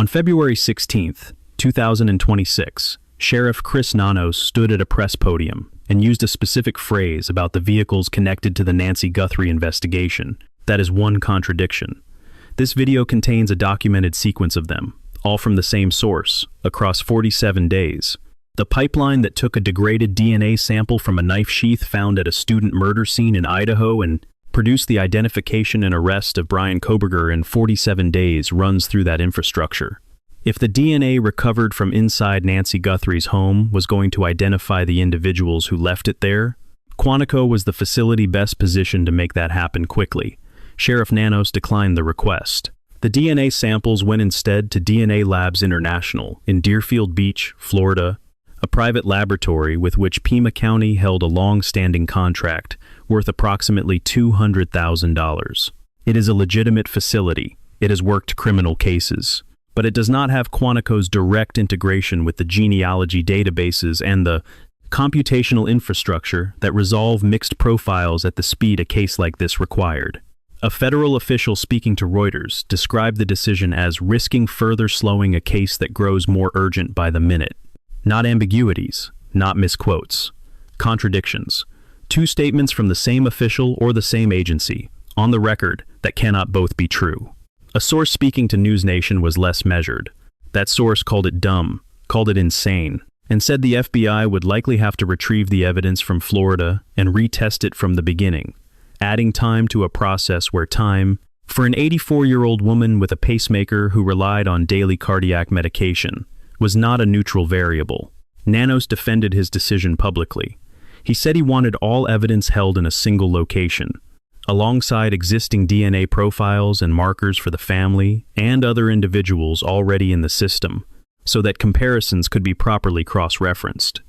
On February 16, 2026, Sheriff Chris Nanos stood at a press podium and used a specific phrase about the vehicles connected to the Nancy Guthrie investigation. That is one contradiction. This video contains a documented sequence of them, all from the same source, across 47 days. The pipeline that took a degraded DNA sample from a knife sheath found at a student murder scene in Idaho and produced the identification and arrest of Bryan Kohberger in 47 days runs through that infrastructure. If the DNA recovered from inside Nancy Guthrie's home was going to identify the individuals who left it there, Quantico was the facility best positioned to make that happen quickly. Sheriff Nanos declined the request. The DNA samples went instead to DNA Labs International in Deerfield Beach, Florida, a private laboratory with which Pima County held a long-standing contract worth approximately $200,000. It is a legitimate facility. It has worked criminal cases, but it does not have Quantico's direct integration with the genealogy databases and the computational infrastructure that resolve mixed profiles at the speed a case like this required. A federal official speaking to Reuters described the decision as risking further slowing a case that grows more urgent by the minute. Not ambiguities, not misquotes. Contradictions. Two statements from the same official or the same agency, on the record, that cannot both be true. A source speaking to News Nation was less measured. That source called it dumb, called it insane, and said the FBI would likely have to retrieve the evidence from Florida and retest it from the beginning, adding time to a process where time, for an 84-year-old woman with a pacemaker who relied on daily cardiac medication, was not a neutral variable. Nanos defended his decision publicly. He said he wanted all evidence held in a single location, alongside existing DNA profiles and markers for the family and other individuals already in the system, so that comparisons could be properly cross-referenced.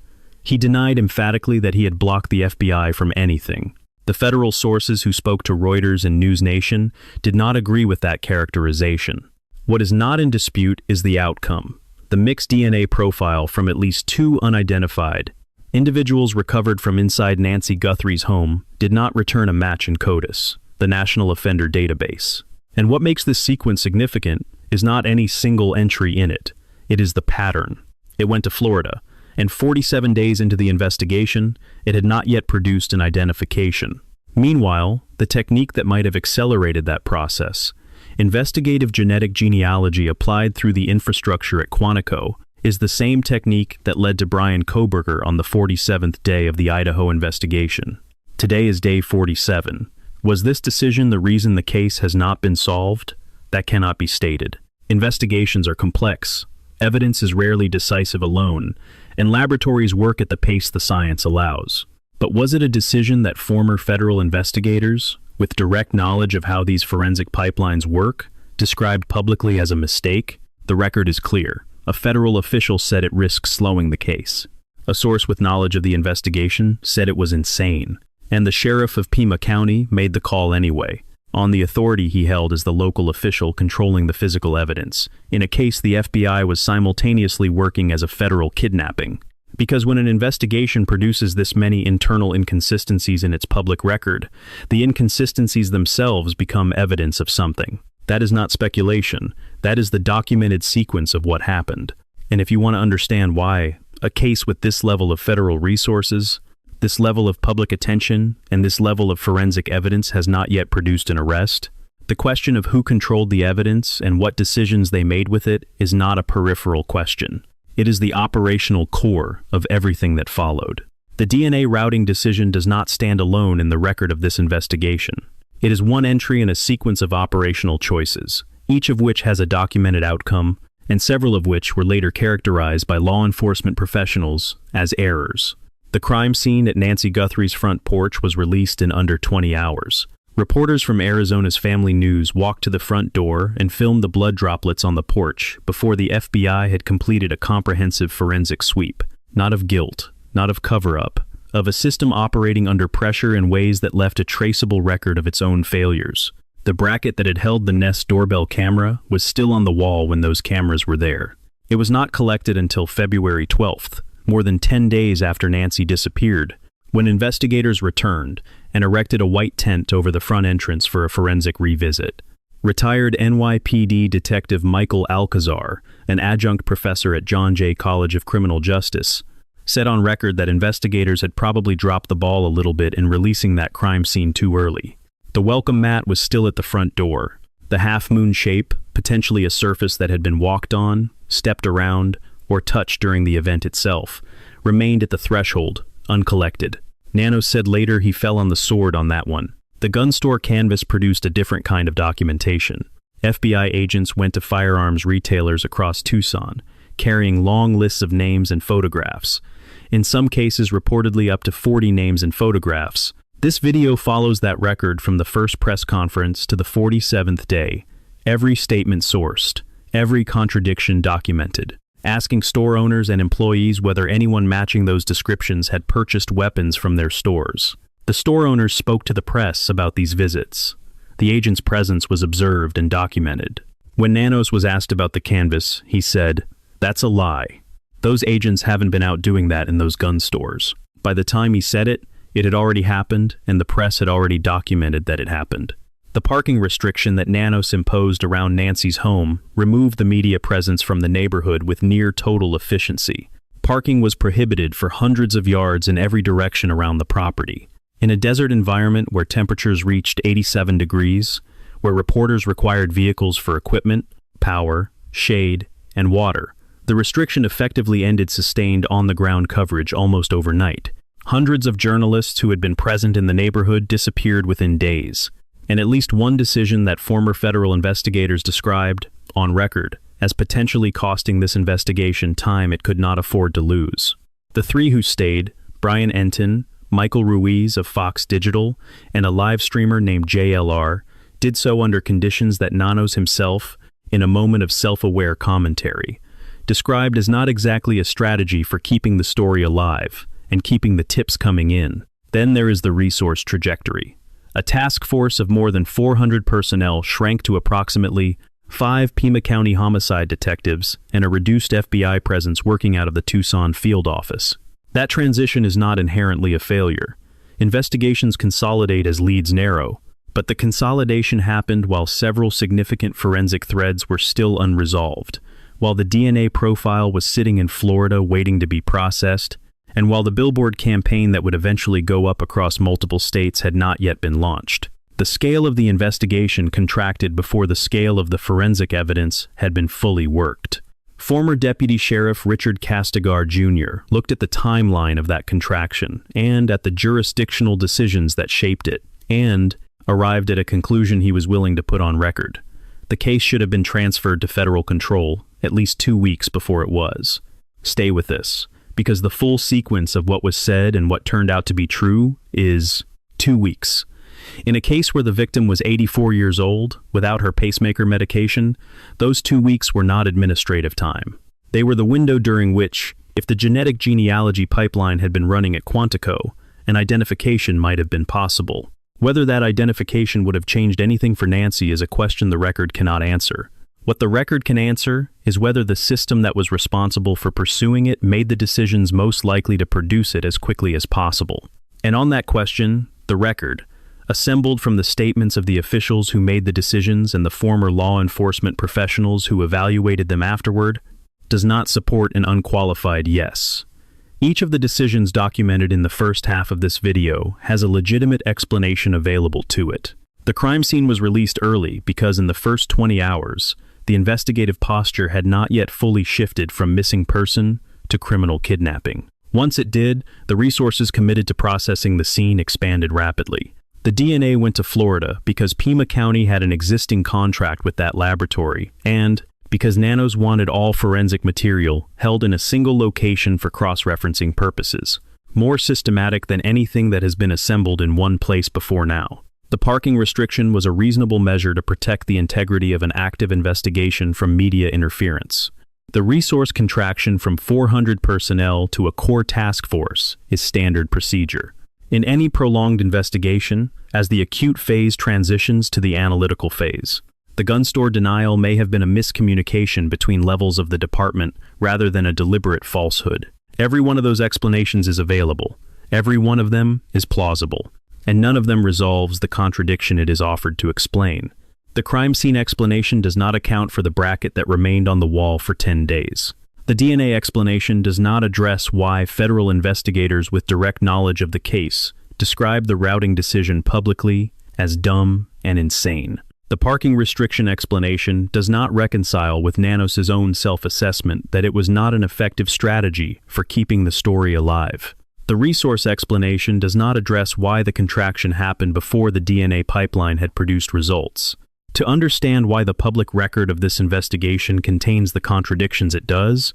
He denied emphatically that he had blocked the FBI from anything. The federal sources who spoke to Reuters and News Nation did not agree with that characterization. What is not in dispute is the outcome. The mixed DNA profile from at least two unidentified individuals recovered from inside Nancy Guthrie's home did not return a match in CODIS, the National Offender Database. And what makes this sequence significant is not any single entry in it. It is the pattern. It went to Florida, and 47 days into the investigation, it had not yet produced an identification. Meanwhile, the technique that might have accelerated that process, investigative genetic genealogy applied through the infrastructure at Quantico, is the same technique that led to Bryan Kohberger on the 47th day of the Idaho investigation. Today is day 47. Was this decision the reason the case has not been solved? That cannot be stated. Investigations are complex. Evidence is rarely decisive alone, and laboratories work at the pace the science allows. But was it a decision that former federal investigators, with direct knowledge of how these forensic pipelines work, described publicly as a mistake? The record is clear. A federal official said it risks slowing the case. A source with knowledge of the investigation said it was insane. And the sheriff of Pima County made the call anyway, on the authority he held as the local official controlling the physical evidence, in a case the FBI was simultaneously working as a federal kidnapping. Because when an investigation produces this many internal inconsistencies in its public record, the inconsistencies themselves become evidence of something. That is not speculation. That is the documented sequence of what happened. And if you want to understand why a case with this level of federal resources, this level of public attention, and this level of forensic evidence has not yet produced an arrest, the question of who controlled the evidence and what decisions they made with it is not a peripheral question. It is the operational core of everything that followed. The DNA routing decision does not stand alone in the record of this investigation. It is one entry in a sequence of operational choices, each of which has a documented outcome, and several of which were later characterized by law enforcement professionals as errors. The crime scene at Nancy Guthrie's front porch was released in under 20 hours. Reporters from Arizona's Family News walked to the front door and filmed the blood droplets on the porch before the FBI had completed a comprehensive forensic sweep, not of guilt, not of cover-up, of a system operating under pressure in ways that left a traceable record of its own failures. The bracket that had held the Nest doorbell camera was still on the wall when those cameras were there. It was not collected until February 12th, more than 10 days after Nancy disappeared, when investigators returned and erected a white tent over the front entrance for a forensic revisit. Retired NYPD Detective Michael Alcazar, an adjunct professor at John Jay College of Criminal Justice, said on record that investigators had probably dropped the ball a little bit in releasing that crime scene too early. The welcome mat was still at the front door. The half-moon shape, potentially a surface that had been walked on, stepped around, or touched during the event itself, remained at the threshold, uncollected. Nanos said later he fell on the sword on that one. The gun store canvas produced a different kind of documentation. FBI agents went to firearms retailers across Tucson, carrying long lists of names and photographs. In some cases, reportedly up to 40 names and photographs. This video follows that record from the first press conference to the 47th day. Every statement sourced, every contradiction documented, asking store owners and employees whether anyone matching those descriptions had purchased weapons from their stores. The store owners spoke to the press about these visits. The agent's presence was observed and documented. When Nanos was asked about the canvas, he said, "That's a lie. Those agents haven't been out doing that in those gun stores." By the time he said it, it had already happened, and the press had already documented that it happened. The parking restriction that Nanos imposed around Nancy's home removed the media presence from the neighborhood with near total efficiency. Parking was prohibited for hundreds of yards in every direction around the property. In a desert environment where temperatures reached 87 degrees, where reporters required vehicles for equipment, power, shade, and water, the restriction effectively ended sustained on-the-ground coverage almost overnight. Hundreds of journalists who had been present in the neighborhood disappeared within days, and at least one decision that former federal investigators described, on record, as potentially costing this investigation time it could not afford to lose. The three who stayed, Brian Enton, Michael Ruiz of Fox Digital, and a live streamer named JLR, did so under conditions that Nanos himself, in a moment of self-aware commentary, described as not exactly a strategy for keeping the story alive and keeping the tips coming in. Then there is the resource trajectory. A task force of more than 400 personnel shrank to approximately 5 Pima County homicide detectives and a reduced FBI presence working out of the Tucson field office. That transition is not inherently a failure. Investigations consolidate as leads narrow, but the consolidation happened while several significant forensic threads were still unresolved, while the DNA profile was sitting in Florida waiting to be processed, and while the billboard campaign that would eventually go up across multiple states had not yet been launched. The scale of the investigation contracted before the scale of the forensic evidence had been fully worked. Former Deputy Sheriff Richard Castigar Jr. looked at the timeline of that contraction and at the jurisdictional decisions that shaped it, and arrived at a conclusion he was willing to put on record. The case should have been transferred to federal control at least 2 weeks before it was. Stay with this, because the full sequence of what was said and what turned out to be true is 2 weeks. In a case where the victim was 84 years old, without her pacemaker medication, those 2 weeks were not administrative time. They were the window during which, if the genetic genealogy pipeline had been running at Quantico, an identification might have been possible. Whether that identification would have changed anything for Nancy is a question the record cannot answer. What the record can answer is whether the system that was responsible for pursuing it made the decisions most likely to produce it as quickly as possible. And on that question, the record, assembled from the statements of the officials who made the decisions and the former law enforcement professionals who evaluated them afterward, does not support an unqualified yes. Each of the decisions documented in the first half of this video has a legitimate explanation available to it. The crime scene was released early because in the first 20 hours, the investigative posture had not yet fully shifted from missing person to criminal kidnapping. Once it did, the resources committed to processing the scene expanded rapidly. The DNA went to Florida because Pima County had an existing contract with that laboratory, and because Nanos wanted all forensic material held in a single location for cross-referencing purposes, more systematic than anything that has been assembled in one place before now. The parking restriction was a reasonable measure to protect the integrity of an active investigation from media interference. The resource contraction from 400 personnel to a core task force is standard procedure. In any prolonged investigation, as the acute phase transitions to the analytical phase, the gun store denial may have been a miscommunication between levels of the department rather than a deliberate falsehood. Every one of those explanations is available. Every one of them is plausible. And none of them resolves the contradiction it is offered to explain. The crime scene explanation does not account for the bracket that remained on the wall for 10 days. The DNA explanation does not address why federal investigators with direct knowledge of the case describe the routing decision publicly as dumb and insane. The parking restriction explanation does not reconcile with Nanos' own self-assessment that it was not an effective strategy for keeping the story alive. The resource explanation does not address why the contraction happened before the DNA pipeline had produced results. To understand why the public record of this investigation contains the contradictions it does,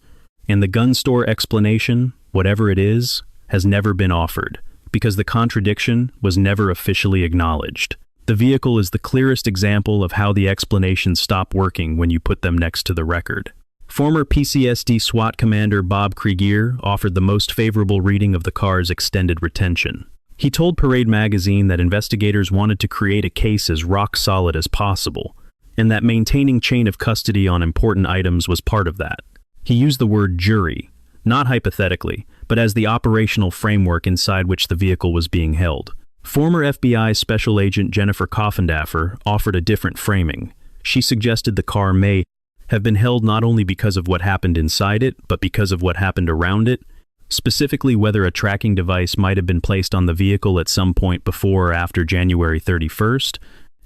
and the gun store explanation, whatever it is, has never been offered, because the contradiction was never officially acknowledged. The vehicle is the clearest example of how the explanations stop working when you put them next to the record. Former PCSD SWAT commander Bob Krieger offered the most favorable reading of the car's extended retention. He told Parade magazine that investigators wanted to create a case as rock solid as possible, and that maintaining chain of custody on important items was part of that. He used the word jury, not hypothetically, but as the operational framework inside which the vehicle was being held. Former FBI Special Agent Jennifer Coffindaffer offered a different framing. She suggested the car may have been held not only because of what happened inside it, but because of what happened around it, specifically whether a tracking device might have been placed on the vehicle at some point before or after January 31st,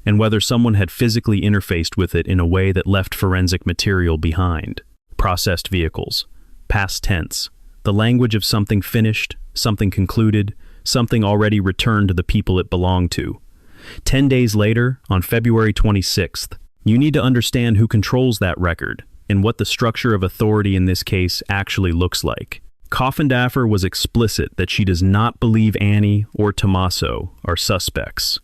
and whether someone had physically interfaced with it in a way that left forensic material behind. Processed vehicles. Past tense. The language of something finished, something concluded, something already returned to the people it belonged to. 10 days later, on February 26th, you need to understand who controls that record and what the structure of authority in this case actually looks like. Coffindaffer was explicit that she does not believe Annie or Tommaso are suspects.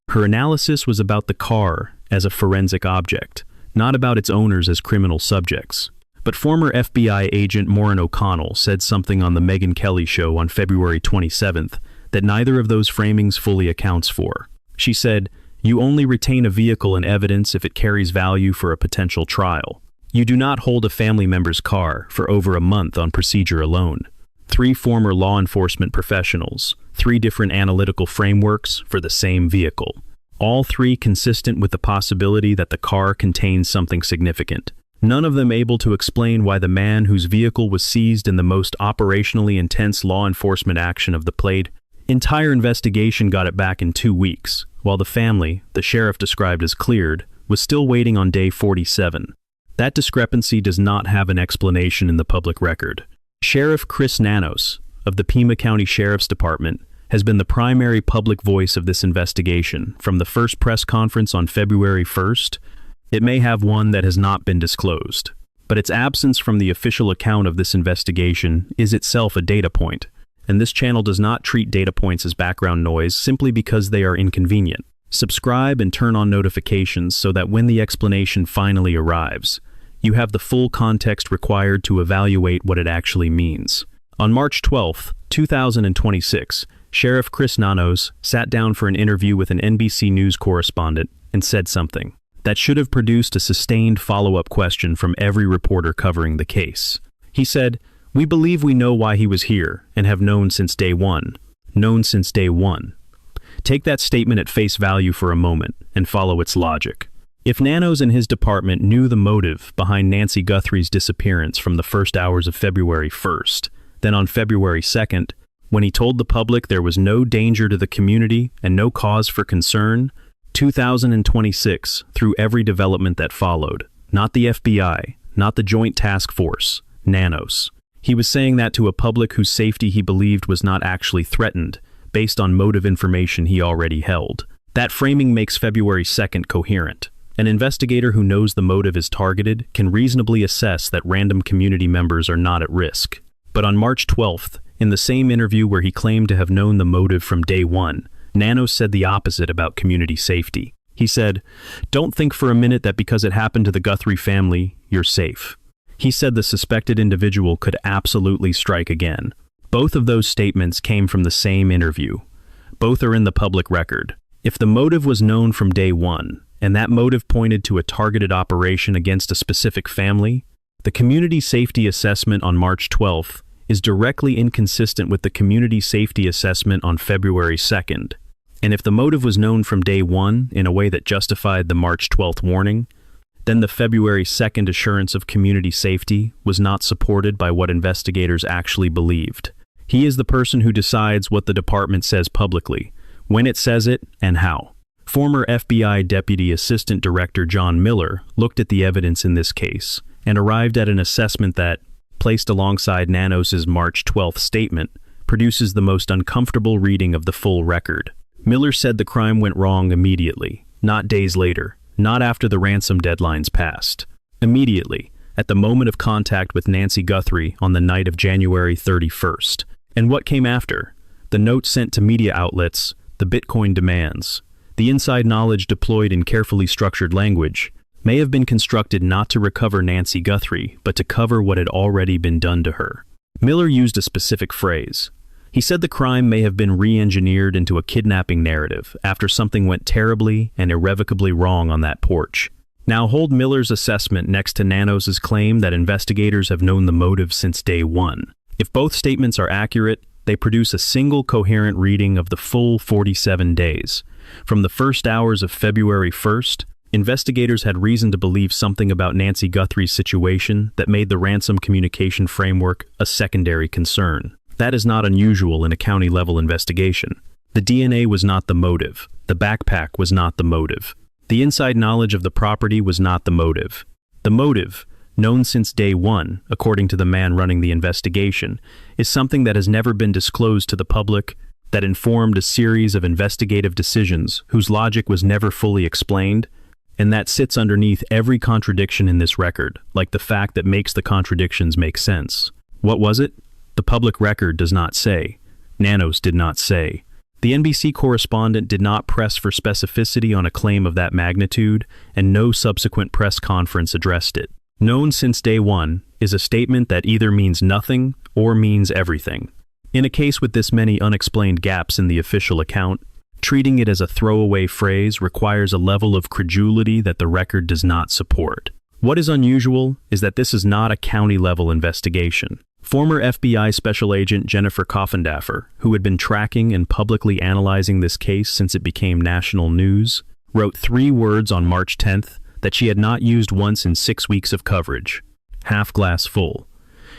Her analysis was about the car as a forensic object, not about its owners as criminal subjects. But former FBI agent Maureen O'Connell said something on the Megyn Kelly show on February 27th that neither of those framings fully accounts for. She said, "You only retain a vehicle and evidence if it carries value for a potential trial. You do not hold a family member's car for over a month on procedure alone." 3 former law enforcement professionals, 3 different analytical frameworks for the same vehicle. All 3 consistent with the possibility that the car contains something significant. None of them able to explain why the man whose vehicle was seized in the most operationally intense law enforcement action of the entire investigation got it back in 2 weeks, while the family, the sheriff described as cleared, was still waiting on day 47. That discrepancy does not have an explanation in the public record. Sheriff Chris Nanos, of the Pima County Sheriff's Department, has been the primary public voice of this investigation from the first press conference on February 1st. It may have one that has not been disclosed, but its absence from the official account of this investigation is itself a data point, and this channel does not treat data points as background noise simply because they are inconvenient. Subscribe and turn on notifications so that when the explanation finally arrives, you have the full context required to evaluate what it actually means. On March 12, 2026, Sheriff Chris Nanos sat down for an interview with an NBC News correspondent and said something that should have produced a sustained follow-up question from every reporter covering the case. He said, "We believe we know why he was here and have known since day one. Known since day one." Take that statement at face value for a moment and follow its logic. If Nanos and his department knew the motive behind Nancy Guthrie's disappearance from the first hours of February 1st, then on February 2nd, when he told the public there was no danger to the community and no cause for concern, 2026 through every development that followed, not the FBI, not the Joint Task Force, Nanos. He was saying that to a public whose safety he believed was not actually threatened, based on motive information he already held. That framing makes February 2nd coherent. An investigator who knows the motive is targeted can reasonably assess that random community members are not at risk. But on March 12th, in the same interview where he claimed to have known the motive from day one, Nanos said the opposite about community safety. He said, "Don't think for a minute that because it happened to the Guthrie family, you're safe." He said the suspected individual could absolutely strike again. Both of those statements came from the same interview. Both are in the public record. If the motive was known from day one, and that motive pointed to a targeted operation against a specific family, the community safety assessment on March 12th is directly inconsistent with the community safety assessment on February 2nd. And if the motive was known from day one in a way that justified the March 12th warning, then the February 2nd assurance of community safety was not supported by what investigators actually believed. He is the person who decides what the department says publicly, when it says it, and how. Former FBI Deputy Assistant Director John Miller looked at the evidence in this case and arrived at an assessment that, placed alongside Nanos's March 12th statement, produces the most uncomfortable reading of the full record. Miller said the crime went wrong immediately, not days later, not after the ransom deadlines passed. Immediately, at the moment of contact with Nancy Guthrie on the night of January 31st. And what came after? The note sent to media outlets, the Bitcoin demands. The inside knowledge deployed in carefully structured language may have been constructed not to recover Nancy Guthrie, but to cover what had already been done to her. Miller used a specific phrase. He said the crime may have been re-engineered into a kidnapping narrative after something went terribly and irrevocably wrong on that porch. Now hold Miller's assessment next to Nanos's claim that investigators have known the motive since day one. If both statements are accurate, they produce a single coherent reading of the full 47 days. From the first hours of February 1st, investigators had reason to believe something about Nancy Guthrie's situation that made the ransom communication framework a secondary concern. That is not unusual in a county-level investigation. The DNA was not the motive. The backpack was not the motive. The inside knowledge of the property was not the motive. The motive, known since day one, according to the man running the investigation, is something that has never been disclosed to the public, that informed a series of investigative decisions whose logic was never fully explained, and that sits underneath every contradiction in this record, like the fact that makes the contradictions make sense. What was it? The public record does not say. Nanos did not say. The NBC correspondent did not press for specificity on a claim of that magnitude, and no subsequent press conference addressed it. Known since day one is a statement that either means nothing or means everything. In a case with this many unexplained gaps in the official account, treating it as a throwaway phrase requires a level of credulity that the record does not support. What is unusual is that this is not a county-level investigation. Former FBI Special Agent Jennifer Coffindaffer, who had been tracking and publicly analyzing this case since it became national news, wrote 3 words on March 10th that she had not used once in 6 weeks of coverage: half glass full.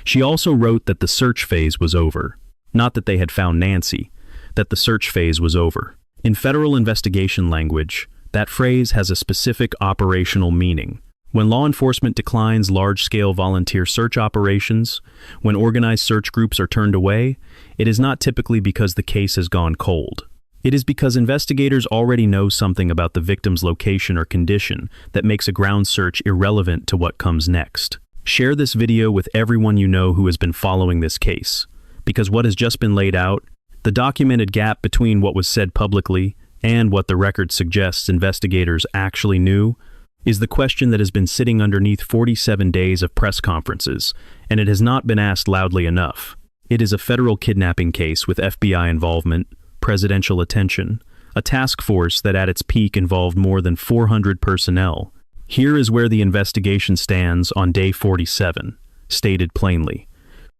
She also wrote that the search phase was over. Not that they had found Nancy, that the search phase was over. In federal investigation language, that phrase has a specific operational meaning. When law enforcement declines large-scale volunteer search operations, when organized search groups are turned away, it is not typically because the case has gone cold. It is because investigators already know something about the victim's location or condition that makes a ground search irrelevant to what comes next. Share this video with everyone you know who has been following this case, because what has just been laid out, the documented gap between what was said publicly and what the record suggests investigators actually knew, is the question that has been sitting underneath 47 days of press conferences, and it has not been asked loudly enough. It is a federal kidnapping case with FBI involvement, presidential attention, a task force that at its peak involved more than 400 personnel. Here is where the investigation stands on day 47, stated plainly.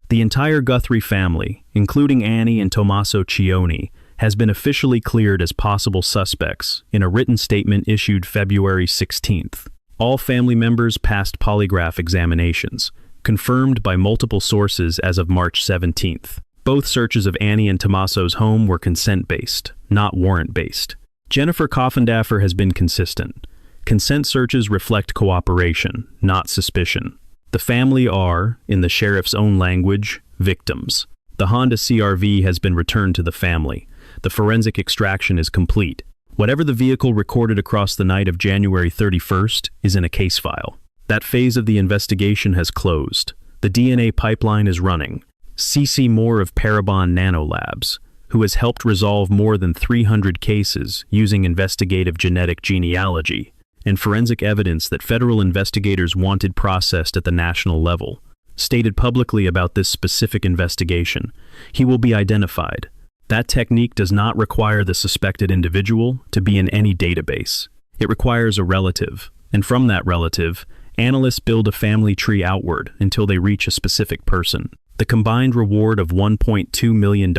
The entire Guthrie family, including Annie and Tommaso Cioni, has been officially cleared as possible suspects in a written statement issued February 16th. All family members passed polygraph examinations, confirmed by multiple sources as of March 17th. Both searches of Annie and Tommaso's home were consent-based, not warrant-based. Jennifer Coffindaffer has been consistent. Consent searches reflect cooperation, not suspicion. The family are, in the sheriff's own language, victims. The Honda CR-V has been returned to the family. The forensic extraction is complete. Whatever the vehicle recorded across the night of January 31st is in a case file. That phase of the investigation has closed. The DNA pipeline is running. C.C. Moore of Parabon Nanolabs, who has helped resolve more than 300 cases using investigative genetic genealogy and forensic evidence that federal investigators wanted processed at the national level, stated publicly about this specific investigation. He will be identified. That technique does not require the suspected individual to be in any database. It requires a relative, and from that relative, analysts build a family tree outward until they reach a specific person. The combined reward of $1.2 million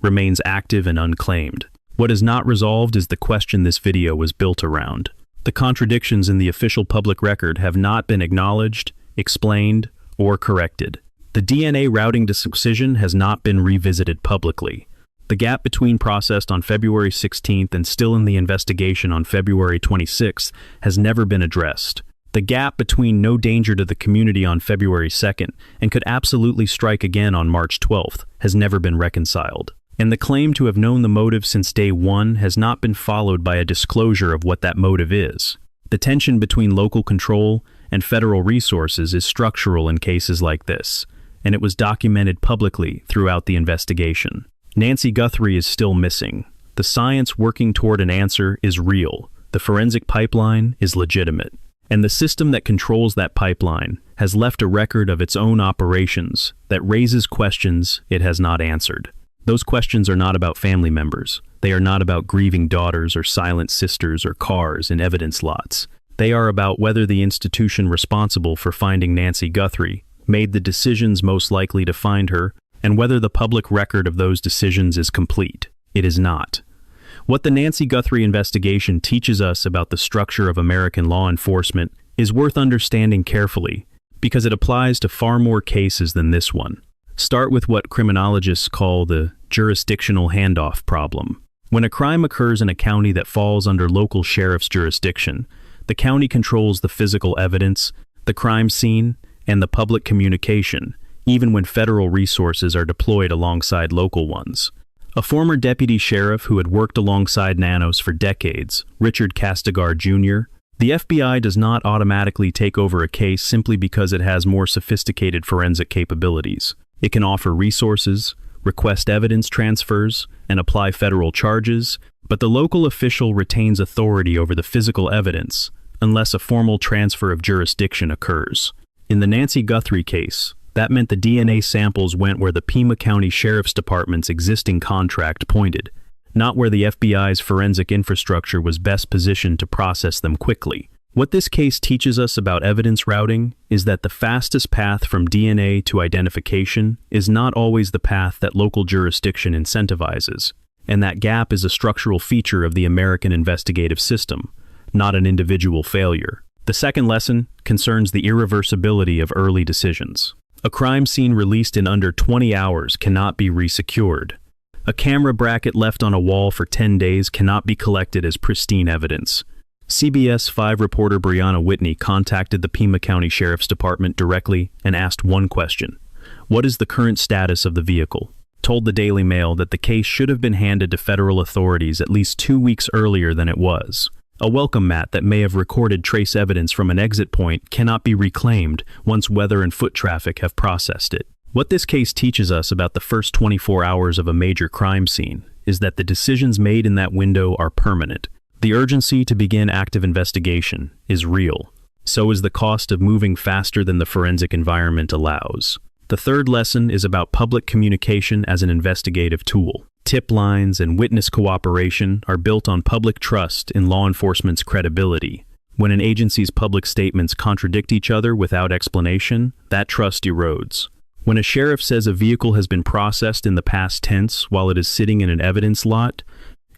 remains active and unclaimed. What is not resolved is the question this video was built around. The contradictions in the official public record have not been acknowledged, explained, or corrected. The DNA routing decision has not been revisited publicly. The gap between processed on February 16th and still in the investigation on February 26th has never been addressed. The gap between no danger to the community on February 2nd and could absolutely strike again on March 12th has never been reconciled. And the claim to have known the motive since day one has not been followed by a disclosure of what that motive is. The tension between local control and federal resources is structural in cases like this, and it was documented publicly throughout the investigation. Nancy Guthrie is still missing. The science working toward an answer is real. The forensic pipeline is legitimate. And the system that controls that pipeline has left a record of its own operations that raises questions it has not answered. Those questions are not about family members. They are not about grieving daughters or silent sisters or cars in evidence lots. They are about whether the institution responsible for finding Nancy Guthrie made the decisions most likely to find her, and whether the public record of those decisions is complete. It is not. What the Nancy Guthrie investigation teaches us about the structure of American law enforcement is worth understanding carefully, because it applies to far more cases than this one. Start with what criminologists call the jurisdictional handoff problem. When a crime occurs in a county that falls under local sheriff's jurisdiction, the county controls the physical evidence, the crime scene, and the public communication, even when federal resources are deployed alongside local ones. A former deputy sheriff who had worked alongside Nanos for decades, Richard Castigar Jr., the FBI does not automatically take over a case simply because it has more sophisticated forensic capabilities. It can offer resources, request evidence transfers, and apply federal charges, but the local official retains authority over the physical evidence unless a formal transfer of jurisdiction occurs. In the Nancy Guthrie case, that meant the DNA samples went where the Pima County Sheriff's Department's existing contract pointed, not where the FBI's forensic infrastructure was best positioned to process them quickly. What this case teaches us about evidence routing is that the fastest path from DNA to identification is not always the path that local jurisdiction incentivizes, and that gap is a structural feature of the American investigative system, not an individual failure. The second lesson concerns the irreversibility of early decisions. A crime scene released in under 20 hours cannot be resecured. A camera bracket left on a wall for 10 days cannot be collected as pristine evidence. CBS 5 reporter Brianna Whitney contacted the Pima County Sheriff's Department directly and asked one question: what is the current status of the vehicle? Told the Daily Mail that the case should have been handed to federal authorities at least 2 weeks earlier than it was. A welcome mat that may have recorded trace evidence from an exit point cannot be reclaimed once weather and foot traffic have processed it. What this case teaches us about the first 24 hours of a major crime scene is that the decisions made in that window are permanent. The urgency to begin active investigation is real. So is the cost of moving faster than the forensic environment allows. The third lesson is about public communication as an investigative tool. Tip lines and witness cooperation are built on public trust in law enforcement's credibility. When an agency's public statements contradict each other without explanation, that trust erodes. When a sheriff says a vehicle has been processed in the past tense while it is sitting in an evidence lot,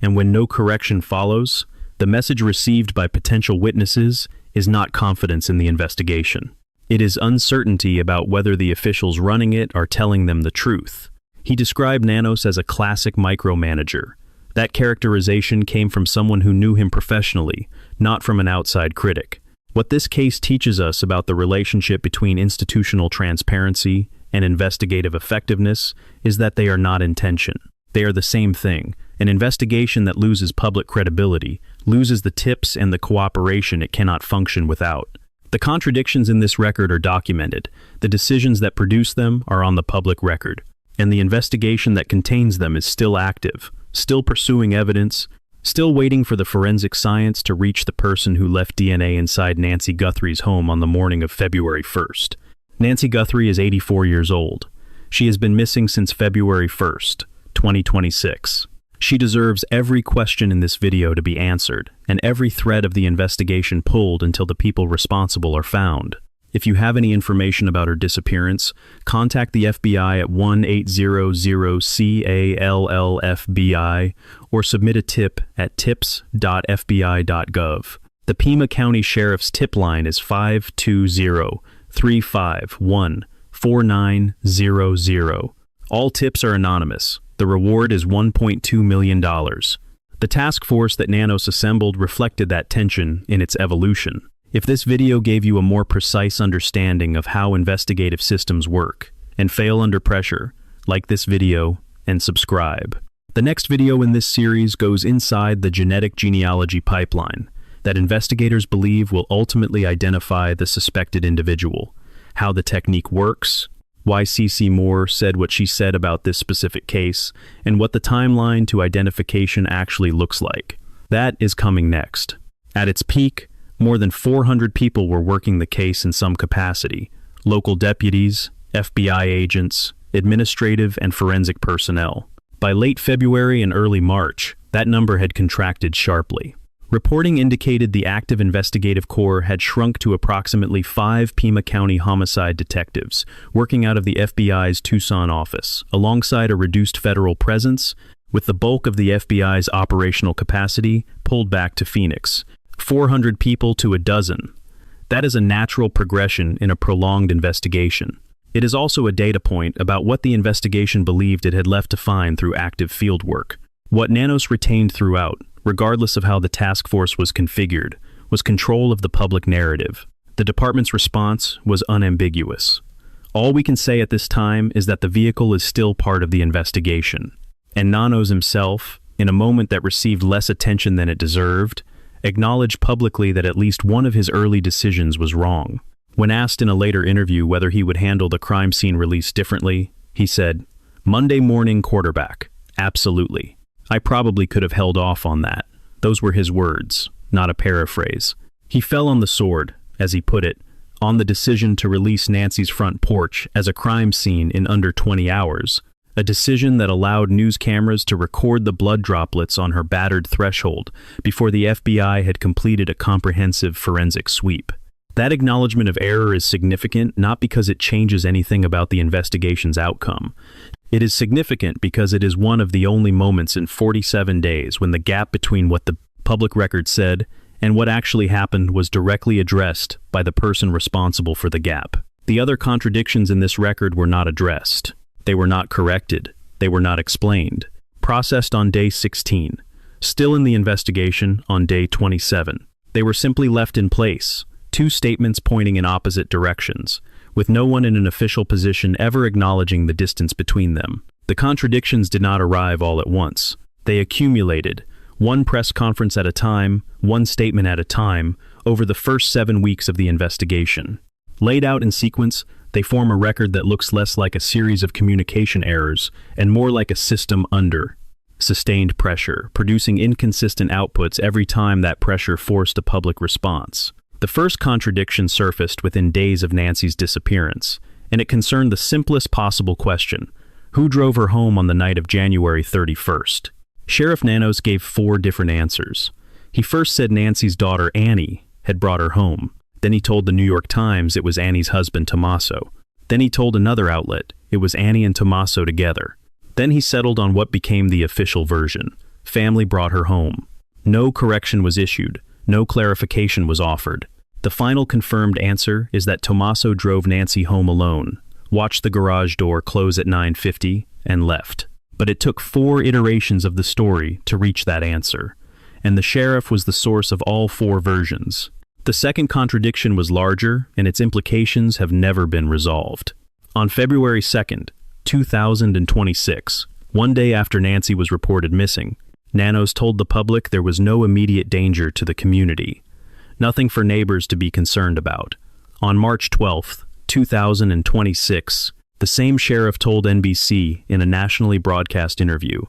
and when no correction follows, the message received by potential witnesses is not confidence in the investigation. It is uncertainty about whether the officials running it are telling them the truth. He described Nanos as a classic micromanager. That characterization came from someone who knew him professionally, not from an outside critic. What this case teaches us about the relationship between institutional transparency and investigative effectiveness is that they are not in tension. They are the same thing. An investigation that loses public credibility loses the tips and the cooperation it cannot function without. The contradictions in this record are documented. The decisions that produce them are on the public record. And the investigation that contains them is still active, still pursuing evidence, still waiting for the forensic science to reach the person who left DNA inside Nancy Guthrie's home on the morning of February 1st. Nancy Guthrie is 84 years old. She has been missing since February 1st, 2026. She deserves every question in this video to be answered, and every thread of the investigation pulled until the people responsible are found. If you have any information about her disappearance, contact the FBI at 1-800-CALL-FBI or submit a tip at tips.fbi.gov. The Pima County Sheriff's tip line is 520-351-4900. All tips are anonymous. The reward is $1.2 million. The task force that Nanos assembled reflected that tension in its evolution. If this video gave you a more precise understanding of how investigative systems work and fail under pressure, like this video and subscribe. The next video in this series goes inside the genetic genealogy pipeline that investigators believe will ultimately identify the suspected individual, how the technique works, why C.C. Moore said what she said about this specific case, and what the timeline to identification actually looks like. That is coming next. At its peak, more than 400 people were working the case in some capacity: local deputies, FBI agents, administrative and forensic personnel. By late February and early March, that number had contracted sharply. Reporting indicated the active investigative corps had shrunk to approximately 5 Pima County homicide detectives working out of the FBI's Tucson office, alongside a reduced federal presence, with the bulk of the FBI's operational capacity pulled back to Phoenix. 400 people to a dozen. That is a natural progression in a prolonged investigation. It is also a data point about what the investigation believed it had left to find through active field work. What Nanos retained throughout, regardless of how the task force was configured, was control of the public narrative. The department's response was unambiguous. All we can say at this time is that the vehicle is still part of the investigation. And Nanos himself, in a moment that received less attention than it deserved, acknowledged publicly that at least one of his early decisions was wrong. When asked in a later interview whether he would handle the crime scene release differently, he said, "Monday morning quarterback, absolutely. I probably could have held off on that." Those were his words, not a paraphrase. He fell on the sword, as he put it, on the decision to release Nancy's front porch as a crime scene in under 20 hours, a decision that allowed news cameras to record the blood droplets on her battered threshold before the FBI had completed a comprehensive forensic sweep. That acknowledgement of error is significant not because it changes anything about the investigation's outcome. It is significant because it is one of the only moments in 47 days when the gap between what the public record said and what actually happened was directly addressed by the person responsible for the gap. The other contradictions in this record were not addressed. They were not corrected. They were not explained. Processed on day 16. Still in the investigation on day 27. They were simply left in place, two statements pointing in opposite directions, with no one in an official position ever acknowledging the distance between them. The contradictions did not arrive all at once. They accumulated, one press conference at a time, one statement at a time, over the first 7 weeks of the investigation. Laid out in sequence, they form a record that looks less like a series of communication errors and more like a system under sustained pressure, producing inconsistent outputs every time that pressure forced a public response. The first contradiction surfaced within days of Nancy's disappearance, and it concerned the simplest possible question: who drove her home on the night of January 31st? Sheriff Nanos gave 4 different answers. He first said Nancy's daughter Annie had brought her home. Then he told the New York Times it was Annie's husband Tommaso. Then he told another outlet it was Annie and Tommaso together. Then he settled on what became the official version: family brought her home. No correction was issued. No clarification was offered. The final confirmed answer is that Tommaso drove Nancy home alone, watched the garage door close at 9:50, and left. But it took 4 iterations of the story to reach that answer, and the sheriff was the source of all 4 versions. The second contradiction was larger, and its implications have never been resolved. On February 2nd, 2026, one day after Nancy was reported missing, Nanos told the public there was no immediate danger to the community, nothing for neighbors to be concerned about. On March 12th, 2026, the same sheriff told NBC in a nationally broadcast interview,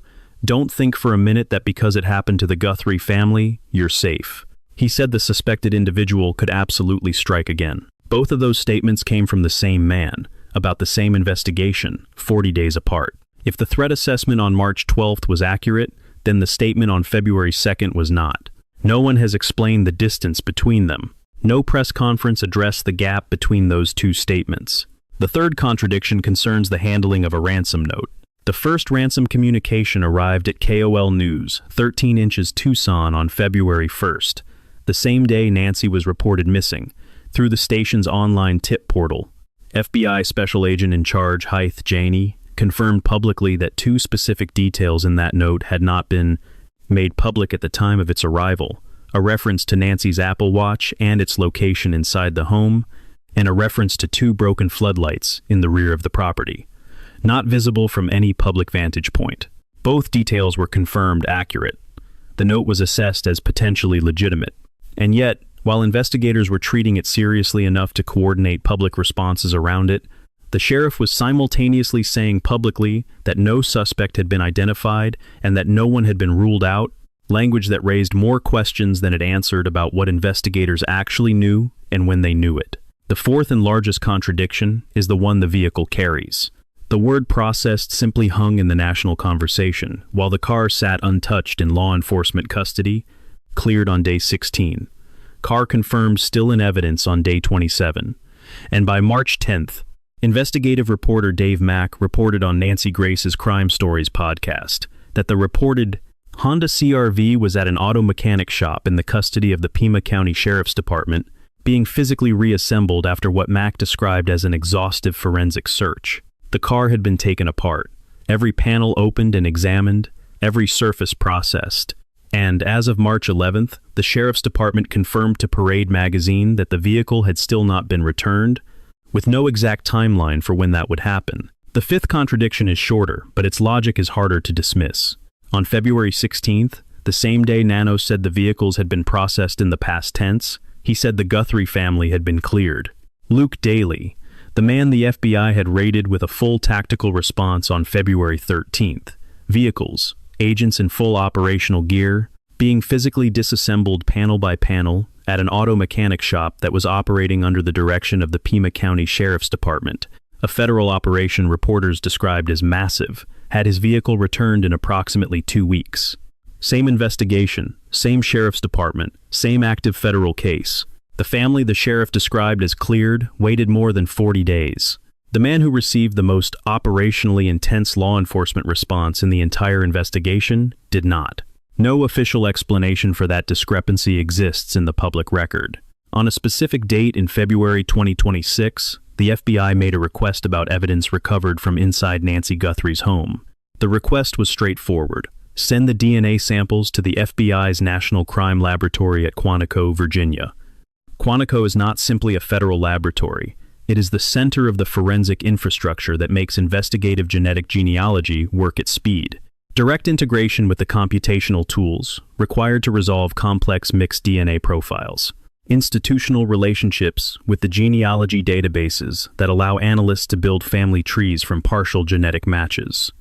"Don't think for a minute that because it happened to the Guthrie family, you're safe." He said the suspected individual could absolutely strike again. Both of those statements came from the same man, about the same investigation, 40 days apart. If the threat assessment on March 12th was accurate, then the statement on February 2nd was not. No one has explained the distance between them. No press conference addressed the gap between those two statements. The third contradiction concerns the handling of a ransom note. The first ransom communication arrived at KOL News, 13 Inches Tucson on February 1st, the same day Nancy was reported missing, through the station's online tip portal. FBI Special Agent in Charge Hythe Janey confirmed publicly that two specific details in that note had not been made public at the time of its arrival: a reference to Nancy's Apple Watch and its location inside the home, and a reference to two broken floodlights in the rear of the property, not visible from any public vantage point. Both details were confirmed accurate. The note was assessed as potentially legitimate. And yet, while investigators were treating it seriously enough to coordinate public responses around it, the sheriff was simultaneously saying publicly that no suspect had been identified and that no one had been ruled out, language that raised more questions than it answered about what investigators actually knew and when they knew it. The fourth and largest contradiction is the one the vehicle carries. The word processed simply hung in the national conversation, while the car sat untouched in law enforcement custody, cleared on day 16. Car confirmed still in evidence on day 27. And by March 10th, investigative reporter Dave Mack reported on Nancy Grace's Crime Stories podcast that the reported Honda CR-V was at an auto mechanic shop in the custody of the Pima County Sheriff's Department, being physically reassembled after what Mack described as an exhaustive forensic search. The car had been taken apart, every panel opened and examined, every surface processed. And as of March 11th, the Sheriff's Department confirmed to Parade magazine that the vehicle had still not been returned, with no exact timeline for when that would happen. The fifth contradiction is shorter, but its logic is harder to dismiss. On February 16th, the same day Nanos said the vehicles had been processed in the past tense, he said the Guthrie family had been cleared. Luke Daly, the man the FBI had raided with a full tactical response on February 13th, vehicles, agents in full operational gear, being physically disassembled panel by panel at an auto mechanic shop that was operating under the direction of the Pima County Sheriff's Department, a federal operation reporters described as massive, had his vehicle returned in approximately 2 weeks. Same investigation, same Sheriff's Department, same active federal case. The family the sheriff described as cleared waited more than 40 days. The man who received the most operationally intense law enforcement response in the entire investigation did not. No official explanation for that discrepancy exists in the public record. On a specific date in February 2026, the FBI made a request about evidence recovered from inside Nancy Guthrie's home. The request was straightforward. Send the DNA samples to the FBI's National Crime Laboratory at Quantico, Virginia. Quantico is not simply a federal laboratory. It is the center of the forensic infrastructure that makes investigative genetic genealogy work at speed. Direct integration with the computational tools required to resolve complex mixed DNA profiles. Institutional relationships with the genealogy databases that allow analysts to build family trees from partial genetic matches.